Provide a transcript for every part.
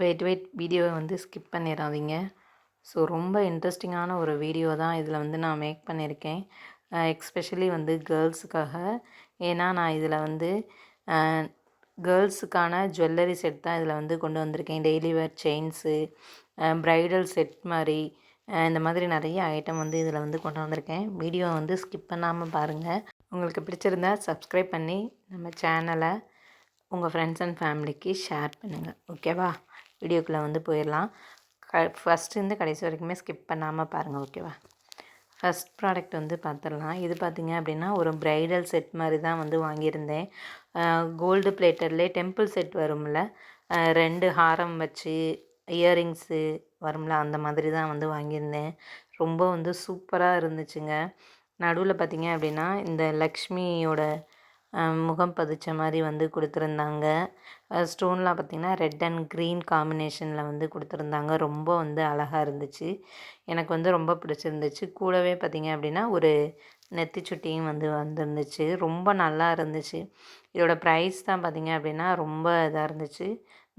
Wait வீடியோவை வந்து skip பண்ணிடாதீங்க. ஸோ ரொம்ப இன்ட்ரெஸ்டிங்கான ஒரு வீடியோ தான் இதில் வந்து நான் மேக் பண்ணியிருக்கேன். எக்ஸ்பெஷலி வந்து கேர்ள்ஸுக்காக. ஏன்னா நான் இதில் வந்து கேர்ள்ஸுக்கான ஜுவல்லரி செட் தான் இதில் வந்து கொண்டு வந்திருக்கேன். டெய்லி வேர் செயின்ஸு, ப்ரைடல் செட் மாதிரி இந்த மாதிரி நிறைய ஐட்டம் வந்து இதில் வந்து கொண்டு வந்திருக்கேன். வீடியோவை வந்து ஸ்கிப் பண்ணாமல் பாருங்கள். உங்களுக்கு பிடிச்சிருந்தா சப்ஸ்கிரைப் பண்ணி நம்ம சேனலை உங்கள் ஃப்ரெண்ட்ஸ் அண்ட் ஃபேமிலிக்கு ஷேர் பண்ணுங்கள். ஓகேவா? வீடியோக்குள்ளே வந்து போயிடலாம். ஃபஸ்ட்டு கடைசி வரைக்குமே ஸ்கிப் பண்ணாமல் பாருங்கள். ஓகேவா? ஃபஸ்ட் ப்ராடக்ட் வந்து பார்த்துடலாம். இது பார்த்திங்க அப்படின்னா ஒரு ப்ரைடல் செட் மாதிரி தான் வந்து வாங்கியிருந்தேன். கோல்டு பிளேட்டட்லேயே டெம்பிள் செட் வரும்ல, 2 ஹாரம் வச்சு இயரிங்ஸு வரும்ல, அந்த மாதிரி தான் வந்து வாங்கியிருந்தேன். ரொம்ப வந்து சூப்பராக இருந்துச்சுங்க. நடுவில் பார்த்திங்க அப்படின்னா இந்த லக்ஷ்மியோட முகம் பதிச்ச மாதிரி வந்து கொடுத்துருந்தாங்க. ஸ்டோன்லாம் பார்த்திங்கன்னா ரெட் அண்ட் க்ரீன் காம்பினேஷனில் வந்து கொடுத்துருந்தாங்க. ரொம்ப வந்து அழகாக இருந்துச்சு. எனக்கு வந்து ரொம்ப பிடிச்சிருந்துச்சு. கூடவே பார்த்திங்க அப்படின்னா ஒரு நெத்திச்சுட்டியும் வந்து வந்துருந்துச்சு. ரொம்ப நல்லா இருந்துச்சு. இதோட ப்ரைஸ் தான் பார்த்திங்க அப்படின்னா ரொம்ப இதாக இருந்துச்சு.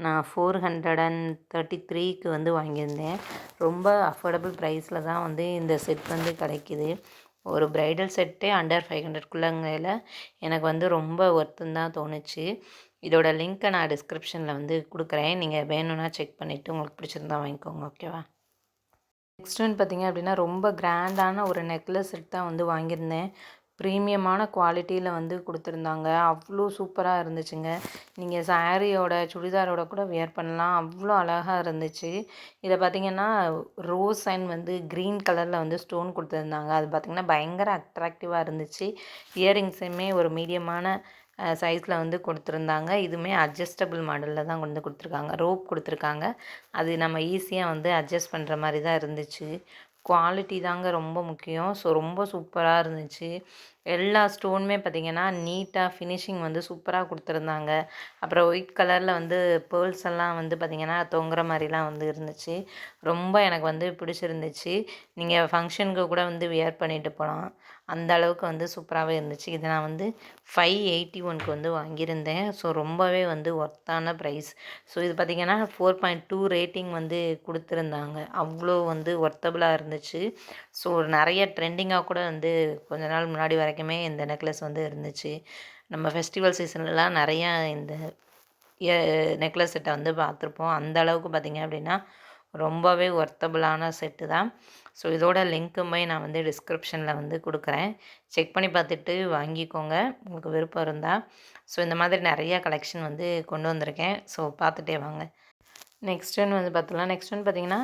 நான் 433க்கு வந்து வாங்கியிருந்தேன். ரொம்ப அஃபோர்டபுள் ப்ரைஸில் தான் வந்து இந்த செட் வந்து கிடைக்கிது. ஒரு ப்ரைடல் செட்டே அண்டர் 500க்குள்ளங்கையில் எனக்கு வந்து ரொம்ப ஒர்த்துன்னு தான் தோணுச்சு. இதோட லிங்க்கை நான் டிஸ்கிரிப்ஷனில் வந்து கொடுக்குறேன். நீங்கள் வேணும்னா செக் பண்ணிவிட்டு உங்களுக்கு பிடிச்சிருந்தா வாங்கிக்கோங்க. ஓகேவா? நெக்ஸ்ட் வந்து பார்த்திங்க அப்படின்னா ரொம்ப கிராண்டான ஒரு நெக்லஸ் செட் தான் வந்து வாங்கியிருந்தேன். ப்ரீமியமான குவாலிட்டியில் வந்து கொடுத்துருந்தாங்க. அவ்வளோ சூப்பராக இருந்துச்சுங்க. நீங்கள் சாரியோட சுடிதாரோட கூட வியர் பண்ணலாம். அவ்வளோ அழகாக இருந்துச்சு. இதில் பார்த்திங்கன்னா ரோஸ் அண்ட் வந்து க்ரீன் கலரில் வந்து ஸ்டோன் கொடுத்துருந்தாங்க. அது பார்த்திங்கன்னா பயங்கர அட்ராக்டிவாக இருந்துச்சு. இயரிங்ஸுமே ஒரு மீடியமான சைஸில் வந்து கொடுத்துருந்தாங்க. இதுவுமே அட்ஜஸ்டபிள் மாடலில் தான் வந்து கொடுத்துருக்காங்க. ரோப் கொடுத்துருக்காங்க. அது நம்ம ஈஸியாக வந்து அட்ஜஸ்ட் பண்ணுற மாதிரி தான் இருந்துச்சு. குவாலிட்டி தாங்க ரொம்ப முக்கியம். ஸோ ரொம்ப சூப்பராக இருந்துச்சு. எல்லா ஸ்டோனுமே பார்த்திங்கன்னா நீட்டாக ஃபினிஷிங் வந்து சூப்பராக கொடுத்துருந்தாங்க. அப்புறம் ஒயிட் கலரில் வந்து பேர்ல்ஸ் எல்லாம் வந்து பார்த்திங்கன்னா தொங்குற மாதிரிலாம் வந்து இருந்துச்சு. ரொம்ப எனக்கு வந்து பிடிச்சிருந்துச்சு. நீங்கள் ஃபங்க்ஷனுக்கு கூட வந்து வியர் பண்ணிட்டு போகலாம். அந்த அளவுக்கு வந்து சூப்பராகவே இருந்துச்சு. இது நான் வந்து 581க்கு வந்து வாங்கியிருந்தேன். ஸோ ரொம்பவே வந்து ஒர்த்தான ப்ரைஸ். ஸோ இது பார்த்திங்கன்னா 4.2 ரேட்டிங் வந்து கொடுத்துருந்தாங்க. அவ்வளோ வந்து ஒர்த்தபுளாக இருந்துச்சு. ஸோ நிறைய ட்ரெண்டிங்காக கூட வந்து கொஞ்ச நாள் முன்னாடி வரைக்குமே இந்த நெக்லஸ் வந்து இருந்துச்சு. நம்ம ஃபெஸ்டிவல் சீசன்லலாம் நிறையா இந்த நெக்லஸ் செட்டை வந்து பார்த்துருப்போம். அந்த அளவுக்கு பார்த்திங்க அப்படின்னா ரொம்பவே ஒர்த்தபுளான செட்டு தான். ஸோ இதோட லிங்க்குமே நான் வந்து டிஸ்கிரிப்ஷனில் வந்து கொடுக்குறேன். செக் பண்ணி பார்த்துட்டு வாங்கிக்கோங்க உங்களுக்கு விருப்பம் இருந்தால். ஸோ இந்த மாதிரி நிறையா கலெக்ஷன் வந்து கொண்டு வந்திருக்கேன். ஸோ பார்த்துட்டே வாங்க. நெக்ஸ்ட் ஒன் வந்து பார்த்துலாம். நெக்ஸ்ட் ஒன் பார்த்திங்கன்னா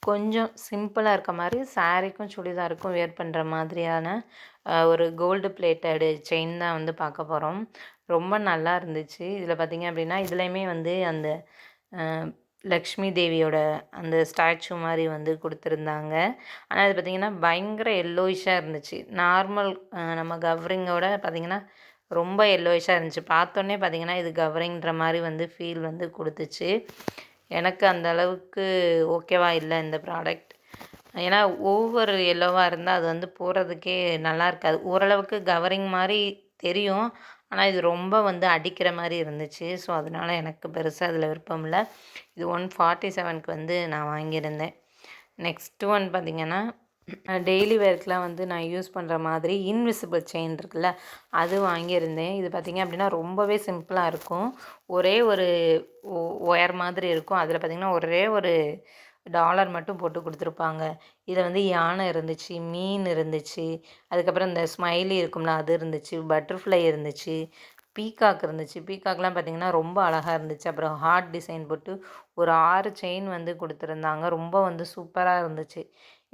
கொஞ்சம் சிம்பிளாக இருக்க மாதிரி சாரீக்கும் சுடிதாருக்கும் வேர் பண்ணுற மாதிரியான ஒரு கோல்டு பிளேட்டடு செயின் தான் வந்து பார்க்க போகிறோம். ரொம்ப நல்லா இருந்துச்சு. இதில் பார்த்திங்க அப்படின்னா இதுலேயுமே வந்து அந்த லக்ஷ்மி தேவியோட அந்த ஸ்டாச்சு மாதிரி வந்து கொடுத்துருந்தாங்க. ஆனால் அது பார்த்திங்கன்னா பயங்கர எல்லோயிஷாக இருந்துச்சு. நார்மல் நம்ம கவரிங்கோட பார்த்திங்கன்னா ரொம்ப எல்லோயிஷாக இருந்துச்சு. பார்த்தோன்னே பார்த்திங்கன்னா இது கவரிங்கிற மாதிரி வந்து ஃபீல் வந்து கொடுத்துச்சு. எனக்கு அந்த அளவுக்கு ஓகேவா இல்லை இந்த ப்ராடக்ட். ஏன்னா ஓவர் எல்லோவாக இருந்தால் அது வந்து போடுறதுக்கே நல்லா இருக்காது. ஓரளவுக்கு கவரிங் மாதிரி தெரியும். ஆனால் இது ரொம்ப வந்து அடிக்கிற மாதிரி இருந்துச்சு. ஸோ அதனால எனக்கு பெருசாக அதில் விருப்பம் இல்லை. இது 147க்கு வந்து நான் வாங்கியிருந்தேன். நெக்ஸ்ட்டு ஒன் பார்த்திங்கன்னா டெய்லி வேர்க்கெலாம் வந்து நான் யூஸ் பண்ணுற மாதிரி இன்விசிபிள் செயின் இருக்குல்ல, அது வாங்கியிருந்தேன். இது பார்த்திங்க அப்படின்னா ரொம்பவே சிம்பிளாக இருக்கும். ஒரே ஒரு ஒயர் மாதிரி இருக்கும். அதில் பார்த்திங்கன்னா ஒரே ஒரு டாலர் மட்டும் போட்டு கொடுத்துருப்பாங்க. இதில் வந்து யானை இருந்துச்சு, மீன் இருந்துச்சு, அதுக்கப்புறம் இந்த ஸ்மைலி இருக்கும்ல அது இருந்துச்சு, பட்டர்ஃப்ளை இருந்துச்சு, பீகாக் இருந்துச்சு. பீகாக்லாம் பார்த்திங்கன்னா ரொம்ப அழகாக இருந்துச்சு. அப்புறம் ஹார்ட் டிசைன் போட்டு ஒரு 6 செயின் வந்து கொடுத்துருந்தாங்க. ரொம்ப வந்து சூப்பராக இருந்துச்சு.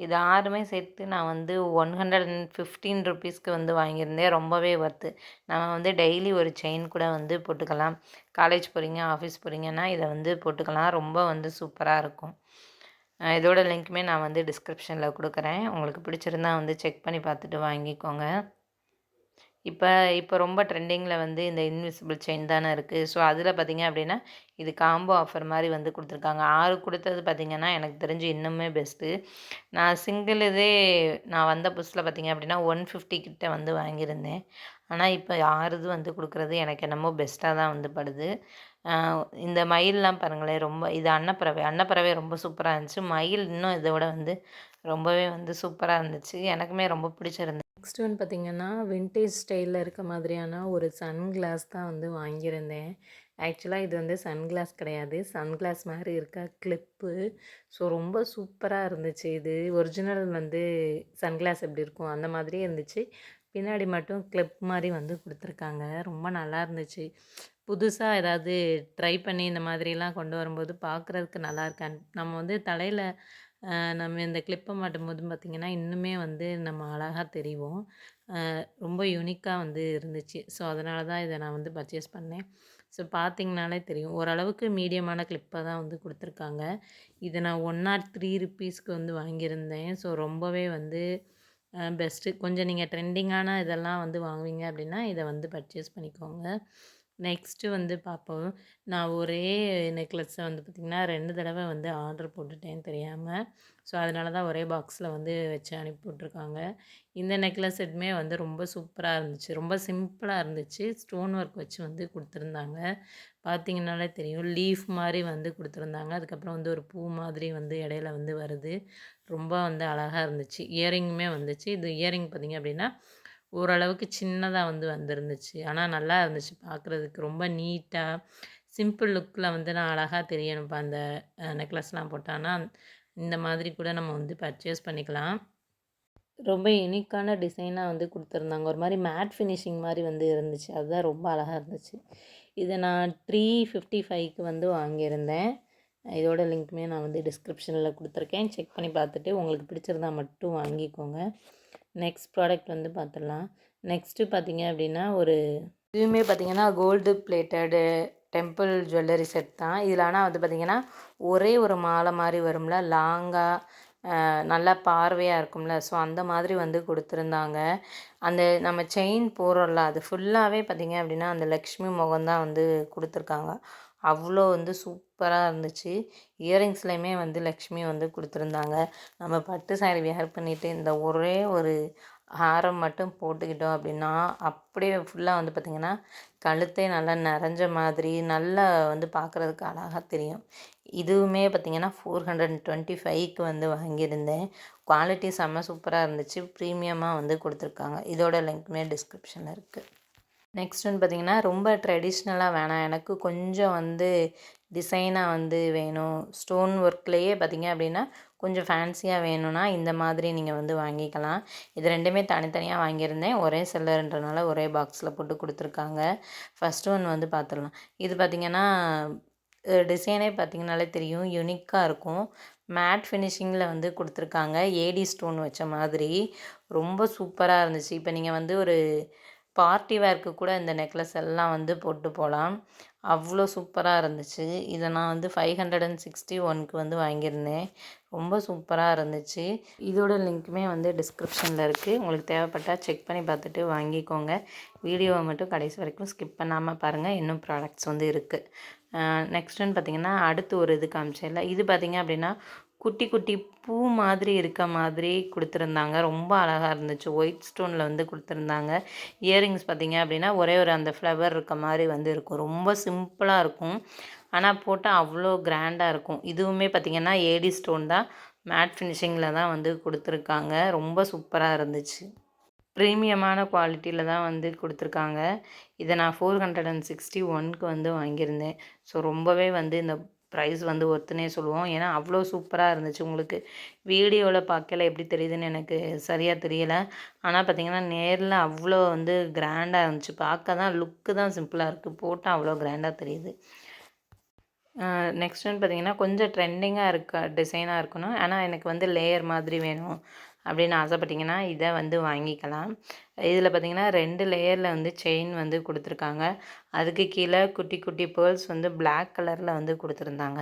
இது 6மே சேர்த்து நான் வந்து 115 ருப்பீஸ்க்கு வந்து வாங்கியிருந்தேன். ரொம்பவே ஒர்த்து. நம்ம வந்து டெய்லி ஒரு செயின் கூட வந்து போட்டுக்கலாம். காலேஜ் போகிறீங்க, ஆஃபீஸ் போகிறீங்கன்னா இதை வந்து போட்டுக்கலாம். ரொம்ப வந்து சூப்பராக இருக்கும். இதோட லிங்க்குமே நான் வந்து டிஸ்கிரிப்ஷனில் கொடுக்குறேன். உங்களுக்கு பிடிச்சிருந்தா வந்து செக் பண்ணி பார்த்துட்டு வாங்கிக்கோங்க. இப்போ ரொம்ப ட்ரெண்டிங்கில் வந்து இந்த இன்விசிபிள் செயின் தானே இருக்குது. ஸோ அதில் பார்த்திங்க அப்படின்னா இது காம்போ ஆஃபர் மாதிரி வந்து கொடுத்துருக்காங்க. 6 கொடுத்தது பார்த்திங்கன்னா எனக்கு தெரிஞ்சு இன்னுமே பெஸ்ட்டு. நான் சிங்கிள் இதே நான் வந்த புதுசில் பார்த்திங்க அப்படின்னா 150 கிட்ட வந்து வாங்கியிருந்தேன். ஆனால் இப்போ 6 இது வந்து கொடுக்குறது எனக்கு என்னமோ பெஸ்ட்டாக தான் வந்து படுது. இந்த மயில்லாம் பாருங்களேன், ரொம்ப இது அன்னப்பறவை. அன்னப்பறவை ரொம்ப சூப்பரா இருந்துச்சு. மயில் இன்னும் இத விட வந்து ரொம்பவே வந்து சூப்பரா இருந்துச்சு. எனக்குமே ரொம்ப பிடிச்சிருந்தது. நெக்ஸ்ட் வந்து பார்த்திங்கன்னா, வின்டேஜ் ஸ்டைலில் இருக்க மாதிரியான ஒரு சன்கிளாஸ் தான் வந்து வாங்கியிருந்தேன். ஆக்சுவலாக இது வந்து சன்கிளாஸ் கிடையாது. சன்கிளாஸ் மாரி இருக்க கிளிப்பு. ஸோ ரொம்ப சூப்பராக இருந்துச்சு இது. ஒரிஜினல் வந்து சன்கிளாஸ் எப்படி இருக்கும் அந்த மாதிரியே இருந்துச்சு. பின்னாடி மட்டும் கிளிப் மாரி வந்து குடுத்துருக்காங்க. ரொம்ப நல்லா இருந்துச்சு. புதுசா ஏதாவது ட்ரை பண்ணி இந்த மாதிரிலாம் கொண்டு வரும்போது பார்க்குறதுக்கு நல்லா இருக்கான்னு நம்ம வந்து தலையில நம்ம இந்த கிளிப்பை மாட்டும்போது பார்த்திங்கன்னா, இன்னுமே வந்து நம்ம அழகா தெரிவோம். ரொம்ப யூனிக்கா வந்து இருந்துச்சு. ஸோ, அதனால தான் இத நான் வந்து பர்ச்சேஸ் பண்ணேன். ஸோ, பார்த்தீங்கனாலே தெரியும். ஓரளவுக்கு மீடியமான கிளிப்பா தான் வந்து குடுத்துருக்காங்க. இத நான் ₹103க்கு வந்து வாங்கியிருந்தேன். ஸோ, ரொம்பவே வந்து பெஸ்ட்டு. கொஞ்சம் நீங்க ட்ரெண்டிங்கான இதெல்லாம் வந்து வாங்குவீங்க அப்படின்னா, இத வந்து பர்ச்சேஸ் பண்ணிக்கோங்க. நெக்ஸ்ட்டு வந்து பார்ப்போம். நான் ஒரே நெக்லஸ வந்து பார்த்திங்கன்னா 2 தடவ வந்து ஆர்டர் போட்டுட்டேன் தெரியாம. ஸோ, அதனால தான் ஒரே பாக்ஸில் வந்து வச்சு அனுப்பி விட்ருக்காங்க. இந்த நெக்லஸ் செட்டுமே வந்து ரொம்ப சூப்பரா இருந்துச்சு. ரொம்ப சிம்பிளா இருந்துச்சு. ஸ்டோன் ஒர்க் வச்சு வந்து குடுத்துருந்தாங்க. பார்த்தீங்கனாலே தெரியும். லீஃப் மாரி வந்து குடுத்துருந்தாங்க. அதுக்கப்புறம் வந்து ஒரு பூ மாதிரி வந்து இடையில வந்து வருது. ரொம்ப வந்து அழகா இருந்துச்சு. இயரிங்குமே வந்துச்சு. இது இயரிங் பார்த்தீங்க அப்படின்னா, ஓரளவுக்கு சின்னதா வந்து வந்திருந்துச்சு. ஆனா நல்லா இருந்துச்சு பார்க்குறதுக்கு. ரொம்ப நீட்டா, சிம்பிள் லுக்கில வந்து நான் அழகா தெரியணும்ப்பா அந்த நெக்லஸ்லாம் போட்டான்னா, இந்த மாதிரி கூட நம்ம வந்து பர்ச்சேஸ் பண்ணிக்கலாம். ரொம்ப யுனிக்கான டிசைனா வந்து குடுத்துருந்தாங்க. ஒரு மாரி மேட் ஃபினிஷிங் மாரி வந்து இருந்துச்சு. அதுதான் ரொம்ப அழகா இருந்துச்சு. இத நான் 355க்கு வந்து வாங்கியிருந்தேன். இதோட லிங்க்குமே நான் வந்து டிஸ்கிரிப்ஷனில் குடுத்துருக்கேன். செக் பண்ணி பார்த்துட்டு உங்களுக்கு பிடிச்சிருந்தா மட்டும் வாங்கிக்கோங்க. நெக்ஸ்ட் ப்ராடக்ட் வந்து பார்த்துடலாம். நெக்ஸ்ட்டு பார்த்தீங்க அப்படின்னா, இதுவுமே பார்த்தீங்கன்னா, gold plated temple jewellery set தான். இதில் ஆனா வந்து பார்த்தீங்கன்னா, ஒரே ஒரு மாலை மாரி வரும்ல, லாங்கா நல்லா பார்வையா இருக்கும்ல. ஸோ, அந்த மாதிரி வந்து குடுத்துருந்தாங்க. அந்த நம்ம செயின் போடுறோம்ல, அது ஃபுல்லாவே பார்த்தீங்க அப்படின்னா, அந்த லக்ஷ்மி முகம் தான் வந்து குடுத்துருக்காங்க. அவ்வளோ வந்து சூப்பரா இருந்துச்சு. இயரிங்ஸ்லையுமே வந்து லக்ஷ்மி வந்து குடுத்துருந்தாங்க. நம்ம பட்டு சாரி வியர் பண்ணிட்டு இந்த ஒரே ஒரு ஹாரம் மட்டும் போட்டுக்கிட்டோம் அப்படின்னா, அப்படியே ஃபுல்லா வந்து பார்த்திங்கன்னா, கழுத்தே நல்லா நெறஞ்ச மாதிரி, நல்லா வந்து பார்க்குறதுக்கு அழகா தெரியும். இதுவுமே பார்த்திங்கன்னா, 425க்கு வந்து வாங்கியிருந்தேன். குவாலிட்டி செம்ம சூப்பரா இருந்துச்சு. ப்ரீமியமா வந்து குடுத்துருக்காங்க. இதோட லிங்க்குமே டிஸ்கிரிப்ஷனில் இருக்குது. நெக்ஸ்ட் வந்து பார்த்திங்கன்னா, ரொம்ப ட்ரெடிஷ்னலா வேணாம். எனக்கு கொஞ்சம் வந்து டிசைனாக வந்து வேணும். ஸ்டோன் ஒர்க்லேயே பார்த்திங்க அப்படின்னா, கொஞ்சம் ஃபேன்சியாக வேணும்னா, இந்த மாதிரி நீங்கள் வந்து வாங்கிக்கலாம். இது 2மே தனித்தனியாக வாங்கியிருந்தேன். ஒரே செல்லர்ன்றனால ஒரே பாக்ஸில் போட்டு குடுத்துருக்காங்க. ஃபர்ஸ்ட் ஒன் வந்து பார்த்துடலாம். இது பார்த்திங்கன்னா, டிசைனே பார்த்திங்கனாலே தெரியும். யுனிக்கா இருக்கும். மேட் ஃபினிஷிங்கில் வந்து குடுத்துருக்காங்க. ஏடி ஸ்டோன் வச்ச மாதிரி. ரொம்ப சூப்பரா இருந்துச்சு. இப்போ நீங்கள் வந்து ஒரு பார்ட்டி வேர்க்கு கூட இந்த நெக்லஸ் எல்லாம் வந்து போட்டு போகலாம். அவ்வளோ சூப்பரா இருந்துச்சு. இத நான் வந்து 561க்கு வந்து வாங்கியிருந்தேன். ரொம்ப சூப்பரா இருந்துச்சு. இதோட லிங்க்குமே வந்து டிஸ்கிரிப்ஷனில் இருக்குது. உங்களுக்கு தேவைப்பட்டா செக் பண்ணி பார்த்துட்டு வாங்கிக்கோங்க. வீடியோவை மட்டும் கடைசி வரைக்கும் ஸ்கிப் பண்ணாமல் பாருங்கள். இன்னும் ப்ராடக்ட்ஸ் வந்து இருக்குது. நெக்ஸ்ட் ஒன் பார்த்திங்கன்னா, அடுத்து ஒரு இது காமிச்சேன்ல, இது பார்த்திங்க அப்படின்னா, குட்டி குட்டி பூ மாதிரி இருக்க மாதிரி குடுத்துருந்தாங்க. ரொம்ப அழகா இருந்துச்சு. ஒயிட் ஸ்டோனில் வந்து குடுத்துருந்தாங்க. இயரிங்ஸ் பார்த்திங்க அப்படின்னா, ஒரே ஒரு அந்த ஃப்ளவர் இருக்க மாரி வந்து இருக்கும். ரொம்ப சிம்பிளா இருக்கும். ஆனா போட்டா அவ்வளோ கிராண்டா இருக்கும். இதுவுமே பார்த்திங்கன்னா, ஏடி ஸ்டோன் தான். மேட் ஃபினிஷிங்கில் தான் வந்து குடுத்துருக்காங்க. ரொம்ப சூப்பரா இருந்துச்சு. ப்ரீமியமான குவாலிட்டியில தான் வந்து குடுத்துருக்காங்க. இத நான் 461க்கு வந்து வாங்கியிருந்தேன். ஸோ, ரொம்பவே வந்து இந்த ப்ரைஸ் வந்து ஒர்த்துன்னே சொல்லுவோம். ஏன்னா, அவ்வளோ சூப்பரா இருந்துச்சு. உங்களுக்கு வீடியோல பார்க்கையில எப்படி தெரியுதுன்னு எனக்கு சரியா தெரியல. ஆனா பார்த்தீங்கன்னா, நேர்ல அவ்வளோ வந்து கிராண்டா இருந்துச்சு. பார்க்க தான் லுக்கு தான் சிம்பிளா இருக்கு. போட்டா அவ்வளோ கிராண்டா தெரியுது. நெக்ஸ்ட் ஒன் பார்த்தீங்கன்னா, கொஞ்சம் ட்ரெண்டிங்கா இருக்க டிசைனா இருக்கணும். ஆனா, எனக்கு வந்து லேயர் மாதிரி வேணும் அப்படின்னு ஆசைப்பட்டீங்கன்னா, இத வந்து வாங்கிக்கலாம். இதில பார்த்தீங்கன்னா, 2 லேயர்ல வந்து செயின் வந்து குடுத்துருக்காங்க. அதுக்கு கீழ குட்டி குட்டி பேர்ல்ஸ் வந்து பிளாக் கலர்ல வந்து குடுத்துருந்தாங்க.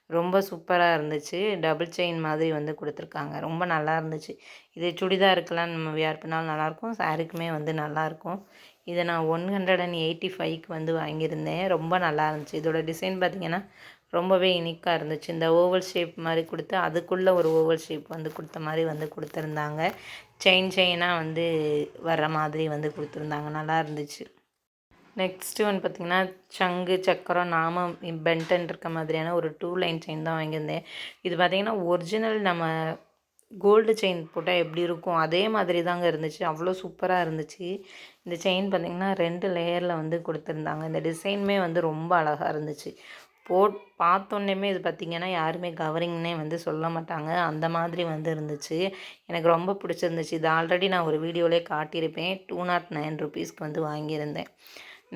ரொம்ப சூப்பரா இருந்துச்சு. டபுள் செயின் மாதிரி வந்து குடுத்துருக்காங்க. ரொம்ப நல்லா இருந்துச்சு. இது சுடிதாருக்கெல்லாம் நம்ம வியர் பண்ணாலும் நல்லாயிருக்கும். சாரீக்குமே வந்து நல்லாயிருக்கும். இத நான் 185க்கு வந்து வாங்கியிருந்தேன். ரொம்ப நல்லா இருந்துச்சு. இதோட டிசைன் பார்த்தீங்கன்னா, ரொம்பவே யுனிக்கா இருந்துச்சு. இந்த ஓவல் ஷேப் மாரி குடுத்து, அதுக்குள்ள ஒரு ஓவல் ஷேப் வந்து குடுத்த மாரி வந்து குடுத்துருந்தாங்க. செயினா வந்து வர்ற மாதிரி வந்து குடுத்துருந்தாங்க. நல்லா இருந்துச்சு. நெக்ஸ்ட்டு வந்து பார்த்திங்கன்னா சங்கு சக்கரம் நாமம் பென்டன் இருக்க மாதிரியான ஒரு 2 லைன் செயின் தான் வாங்கியிருந்தேன். இது பார்த்திங்கன்னா ஒரிஜினல் நம்ம கோல்டு செயின் போட்டால் எப்படி இருக்கும் அதே மாதிரி தாங்க இருந்துச்சு. அவ்வளோ சூப்பராக இருந்துச்சு. இந்த செயின் பார்த்திங்கன்னா 2 லேயரில் வந்து கொடுத்துருந்தாங்க. இந்த டிசைனுமே வந்து ரொம்ப அழகாக இருந்துச்சு. பார்த்தோன்னேமே இது பார்த்திங்கன்னா யாருமே கவரிங்னே வந்து சொல்ல மாட்டாங்க. அந்த மாதிரி வந்து இருந்துச்சு. எனக்கு ரொம்ப பிடிச்சிருந்துச்சு. இது ஆல்ரெடி நான் ஒரு வீடியோவிலே காட்டியிருப்பேன். 209 ருபீஸ்க்கு வந்து வாங்கியிருந்தேன்.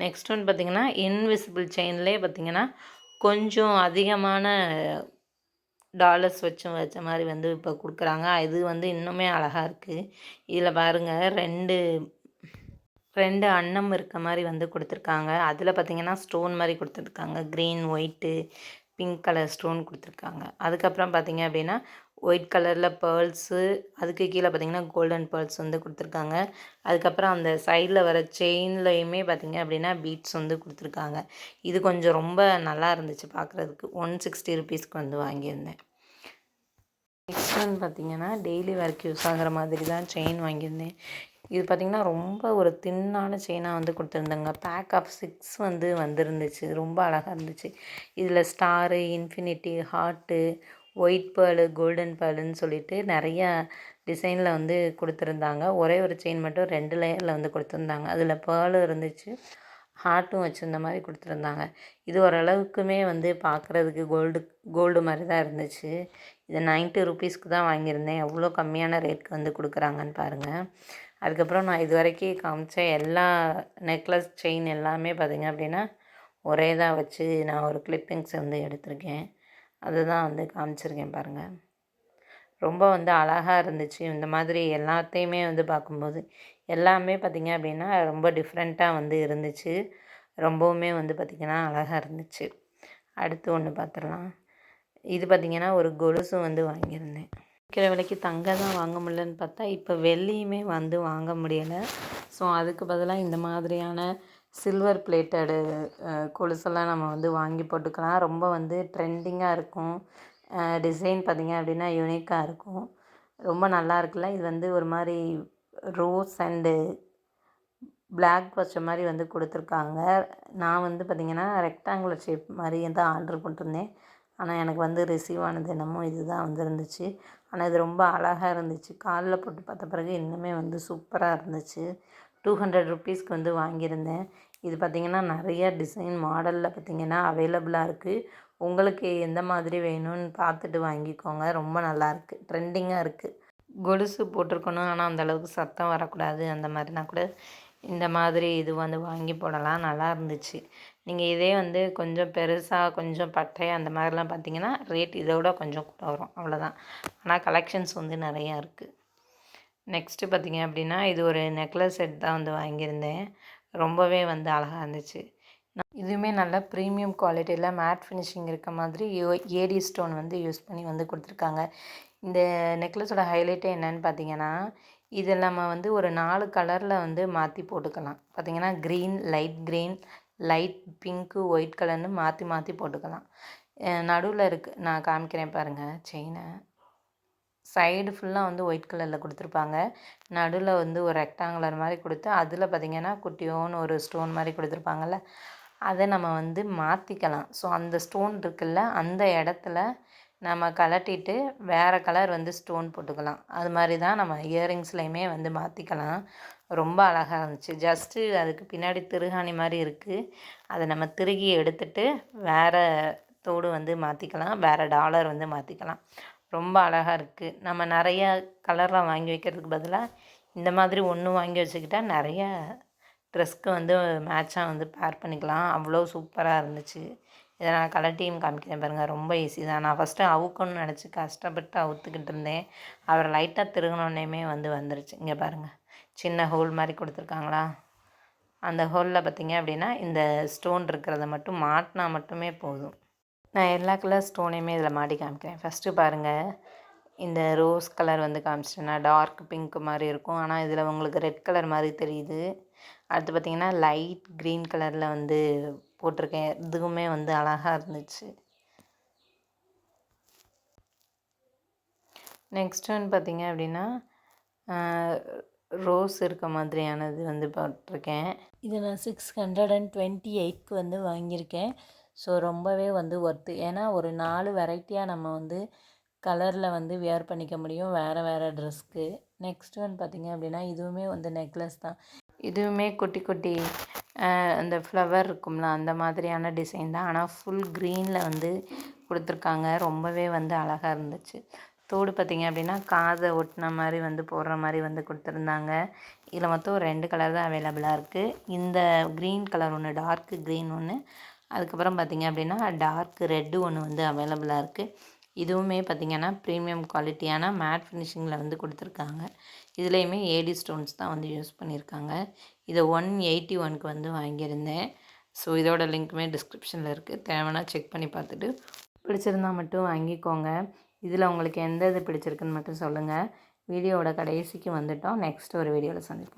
நெக்ஸ்ட் ஒன் பார்த்திங்கன்னா இன்விசிபிள் செயின்லேயே பார்த்திங்கன்னா கொஞ்சம் அதிகமான டாலர்ஸ் வச்ச மாதிரி வந்து இப்போ கொடுக்குறாங்க. இது வந்து இன்னுமே அழகாக இருக்குது. இதில் பாருங்கள் 2 அன்னம் இருக்க மாதிரி வந்து கொடுத்துருக்காங்க. அதில் பார்த்திங்கன்னா ஸ்டோன் மாதிரி கொடுத்துருக்காங்க. Green white pink colour stone கொடுத்துருக்காங்க. அதுக்கப்புறம் பார்த்திங்க அப்படின்னா ஒயிட் கலரில் பேர்ல்ஸு, அதுக்கு கீழே பார்த்திங்கன்னா கோல்டன் பேர்ல்ஸ் வந்து கொடுத்துருக்காங்க. அதுக்கப்புறம் அந்த சைடில் வர செயின்லையுமே பார்த்திங்க அப்படின்னா பீட்ஸ் வந்து கொடுத்துருக்காங்க. இது கொஞ்சம் ரொம்ப நல்லா இருந்துச்சு பார்க்குறதுக்கு. 160 ருபீஸ்க்கு வந்து வாங்கியிருந்தேன். நெக்ஸ்ட் வந்து பார்த்திங்கன்னா டெய்லி வேர்க்கு யூஸ் ஆகிற மாதிரி தான் செயின் வாங்கியிருந்தேன். இது பார்த்திங்கன்னா ரொம்ப ஒரு தின்னான செயினாக வந்து கொடுத்துருந்தாங்க. பேக் ஆஃப் 6 வந்து வந்துருந்துச்சு. ரொம்ப அழகாக இருந்துச்சு. இதில் star, infinity, heart, white pearl, golden பேர்லுன்னு சொல்லிட்டு நிறையா டிசைனில் வந்து கொடுத்துருந்தாங்க. ஒரே ஒரு செயின் மட்டும் 2 லேயரில் வந்து கொடுத்துருந்தாங்க. அதில் பேர்லும் இருந்துச்சு, ஹார்ட்டும் வச்சுருந்த மாதிரி கொடுத்துருந்தாங்க. இது ஓரளவுக்குமே வந்து பார்க்குறதுக்கு கோல்டு மாதிரி தான் இருந்துச்சு. இதை 90 ருபீஸ்க்கு தான் வாங்கியிருந்தேன். எவ்வளோ கம்மியான ரேட்க்கு வந்து கொடுக்குறாங்கன்னு பாருங்கள். அதுக்கப்புறம் நான் இது வரைக்கும் காமிச்ச எல்லா நெக்லஸ் செயின் எல்லாமே பார்த்திங்க அப்படின்னா ஒரே தான் வச்சு நான் ஒரு கிளிப்பிங்ஸ் வந்து எடுத்திருக்கேன். அதுதான் வந்து காமிச்சிருக்கேன் பாருங்கள். ரொம்ப வந்து அழகாக இருந்துச்சு. இந்த மாதிரி எல்லாத்தையுமே வந்து பார்க்கும்போது எல்லாமே பார்த்திங்க அப்படின்னா ரொம்ப டிஃப்ரெண்ட்டாக வந்து இருந்துச்சு. ரொம்பவுமே வந்து பார்த்திங்கன்னா அழகாக இருந்துச்சு. அடுத்து ஒன்று பார்த்துடலாம். இது பார்த்திங்கன்னா ஒரு கொலுசும் வந்து வாங்கியிருந்தேன். விற்கிற விலைக்கு தங்கம் தான் வாங்க முடியலன்னு பார்த்தா இப்போ வெள்ளியுமே வந்து வாங்க முடியலை. ஸோ அதுக்கு பதிலாக இந்த மாதிரியான சில்வர் பிளேட்டடு கொலுசெல்லாம் நம்ம வந்து வாங்கி போட்டுக்கலாம். ரொம்ப வந்து ட்ரெண்டிங்காக இருக்கும். டிசைன் பார்த்திங்க அப்படின்னா யூனிக்காக இருக்கும். ரொம்ப நல்லா இருக்குல்ல. இது வந்து ஒரு மாதிரி ரோஸ் அண்டு பிளாக் வச்ச மாதிரி வந்து கொடுத்துருக்காங்க. நான் வந்து பார்த்திங்கன்னா ரெக்டாங்குலர் ஷேப் மாதிரி தான் ஆர்டர் போட்டிருந்தேன். ஆனால் எனக்கு வந்து ரிசீவ் ஆனது என்னமோ இது தான் வந்துருந்துச்சு. ஆனால் இது ரொம்ப அழகாக இருந்துச்சு. காலில் போட்டு பார்த்த பிறகு இன்னுமே வந்து சூப்பராக இருந்துச்சு. 200 ருபீஸ்க்கு வந்து வாங்கியிருந்தேன். இது பார்த்திங்கன்னா நிறைய டிசைன் மாடலில் பார்த்திங்கன்னா அவைலபிளாக இருக்குது. உங்களுக்கு எந்த மாதிரி வேணும்னு பார்த்துட்டு வாங்கிக்கோங்க. ரொம்ப நல்லாயிருக்கு, ட்ரெண்டிங்காக இருக்குது. கொலுசு போட்டிருக்கணும் ஆனால் அந்தளவுக்கு சத்தம் வரக்கூடாது அந்த மாதிரினா கூட இந்த மாதிரி இது வந்து வாங்கி போடலாம். நல்லா இருந்துச்சு. நீங்கள் இதே வந்து கொஞ்சம் பெருசாக கொஞ்சம் பட்டை அந்த மாதிரிலாம் பார்த்திங்கன்னா ரேட் இதோட கொஞ்சம் கூட வரும், அவ்வளோதான். ஆனால் கலெக்ஷன்ஸ் வந்து நிறையா இருக்குது. நெக்ஸ்ட்டு பார்த்திங்க அப்படின்னா இது ஒரு நெக்லஸ் செட் தான் வந்து வாங்கியிருந்தேன். ரொம்பவே வந்து அழகாக இருந்துச்சு. இதுவுமே நல்ல ப்ரீமியம் குவாலிட்டியில் மேட் ஃபினிஷிங் இருக்க மாதிரி ஏடி ஸ்டோன் வந்து யூஸ் பண்ணி வந்து கொடுத்துருக்காங்க. இந்த நெக்லஸோட ஹைலைட்டே என்னன்னு பார்த்தீங்கன்னா, இதை நம்ம வந்து ஒரு 4 கலரில் வந்து மாற்றி போட்டுக்கலாம். பார்த்திங்கன்னா க்ரீன், லைட் பிங்க்கு, ஒயிட் கலர்னு மாற்றி மாற்றி போட்டுக்கலாம். நடுவில் நான் காமிக்கிறேன் பாருங்கள் செயினை. சைடு ஃபுல்லாக வந்து ஒயிட் கலரில் கொடுத்துருப்பாங்க. நடுவில் வந்து ஒரு ரெக்டாங்குலர் மாதிரி கொடுத்து அதில் பார்த்திங்கன்னா குட்டியோன்னு ஒரு ஸ்டோன் மாதிரி கொடுத்துருப்பாங்கள்ல, அதை நம்ம வந்து மாற்றிக்கலாம். ஸோ அந்த ஸ்டோன் இருக்குல்ல, அந்த இடத்துல நம்ம கழட்டிட்டு வேறு கலர் வந்து ஸ்டோன் போட்டுக்கலாம். அது மாதிரி தான் நம்ம இயரிங்ஸ்லையுமே வந்து மாற்றிக்கலாம். ரொம்ப அழகாக இருந்துச்சு. ஜஸ்ட்டு அதுக்கு பின்னாடி திருகாணி மாதிரி இருக்குது. அதை நம்ம திருகி எடுத்துட்டு வேறு தோடு வந்து மாற்றிக்கலாம், வேறு டாலர் வந்து மாற்றிக்கலாம். ரொம்ப அழகாக இருக்குது. நம்ம நிறைய கலரில் வாங்கி வைக்கிறதுக்கு பதிலாக இந்த மாதிரி ஒன்று வாங்கி வச்சுக்கிட்டா நிறைய ட்ரெஸ்க்கு வந்து மேட்சாக வந்து பேர் பண்ணிக்கலாம். அவ்வளோ சூப்பராக இருந்துச்சு. இதை நான் கலட்டியும் காமிக்கிறேன் பாருங்கள். ரொம்ப ஈஸி தான். நான் ஃபஸ்ட்டு அவுக்கணும்னு நினச்சி கஷ்டப்பட்டு அவுத்துக்கிட்டு இருந்தேன். அவர் லைட்டாக திருகினோடனேயுமே வந்து வந்துருச்சு. இங்கே பாருங்கள், சின்ன ஹோல் மாதிரி கொடுத்துருக்காங்களா, அந்த ஹோலில் பார்த்திங்க அப்படின்னா இந்த ஸ்டோன் இருக்கிறத மட்டும் மாட்டினா மட்டுமே போதும். நான் எல்லா கலர் ஸ்டோனையுமே இதில் மாட்டி காமிக்கிறேன். ஃபஸ்ட்டு பாருங்கள், இந்த ரோஸ் கலர் வந்து காமிச்சிட்டேன்னா டார்க் பிங்க் மாதிரி இருக்கும். ஆனால் இதில் உங்களுக்கு ரெட் கலர் மாதிரி தெரியுது. அடுத்து பார்த்திங்கன்னா லைட் க்ரீன் கலரில் வந்து போட்டிருக்கேன். இதுவுமே வந்து அழகாக இருந்துச்சு. நெக்ஸ்ட் ஒன் பார்த்திங்க அப்படின்னா ரோஸ் இருக்க மாதிரியானது வந்து போட்டிருக்கேன். இது நான் 628க்கு வந்து வாங்கியிருக்கேன். ஸோ ரொம்பவே வந்து ஒர்த்து. ஏன்னா ஒரு 4 வெரைட்டியாக நம்ம வந்து கலரில் வந்து வியர் பண்ணிக்க முடியும் வேறு வேறு ட்ரெஸ்க்கு. நெக்ஸ்ட் ஒன் பார்த்திங்க அப்படின்னா இதுவுமே வந்து நெக்லஸ் தான். இதுவுமே குட்டி குட்டி அந்த ஃப்ளவர் இருக்கும்ல அந்த மாதிரியான டிசைன் தான். ஆனால் ஃபுல் க்ரீனில் வந்து கொடுத்துருக்காங்க. ரொம்பவே வந்து அழகாக இருந்துச்சு. தோடு பார்த்திங்க அப்படின்னா காதை ஒட்டின மாதிரி வந்து போடுற மாதிரி வந்து கொடுத்துருந்தாங்க. இதில் மொத்தம் 2 கலர் தான் அவைலபிளாக இருக்குது. இந்த க்ரீன் கலர் ஒன்று, டார்க்கு க்ரீன் ஒன்று, அதுக்கப்புறம் பார்த்திங்க அப்படின்னா டார்க் ரெட்டு ஒன்று வந்து அவைலபிளாக இருக்குது. இதுவுமே பார்த்திங்கன்னா ப்ரீமியம் குவாலிட்டியான மேட் ஃபினிஷிங்கில் வந்து கொடுத்துருக்காங்க. இதுலேயுமே ஏடி ஸ்டோன்ஸ் தான் வந்து யூஸ் பண்ணியிருக்காங்க. இதை 181க்கு வந்து வாங்கியிருந்தேன். ஸோ இதோட லிங்க்குமே டிஸ்கிரிப்ஷனில் இருக்குது. தேவைன்னா செக் பண்ணி பார்த்துட்டு பிடிச்சிருந்தா மட்டும் வாங்கிக்கோங்க. இதில் உங்களுக்கு எந்த இது பிடிச்சிருக்குன்னு மட்டும் சொல்லுங்கள். வீடியோவோட கடைசிக்கு வந்துட்டோம். நெக்ஸ்ட் ஒரு வீடியோவில் சந்திப்போம்.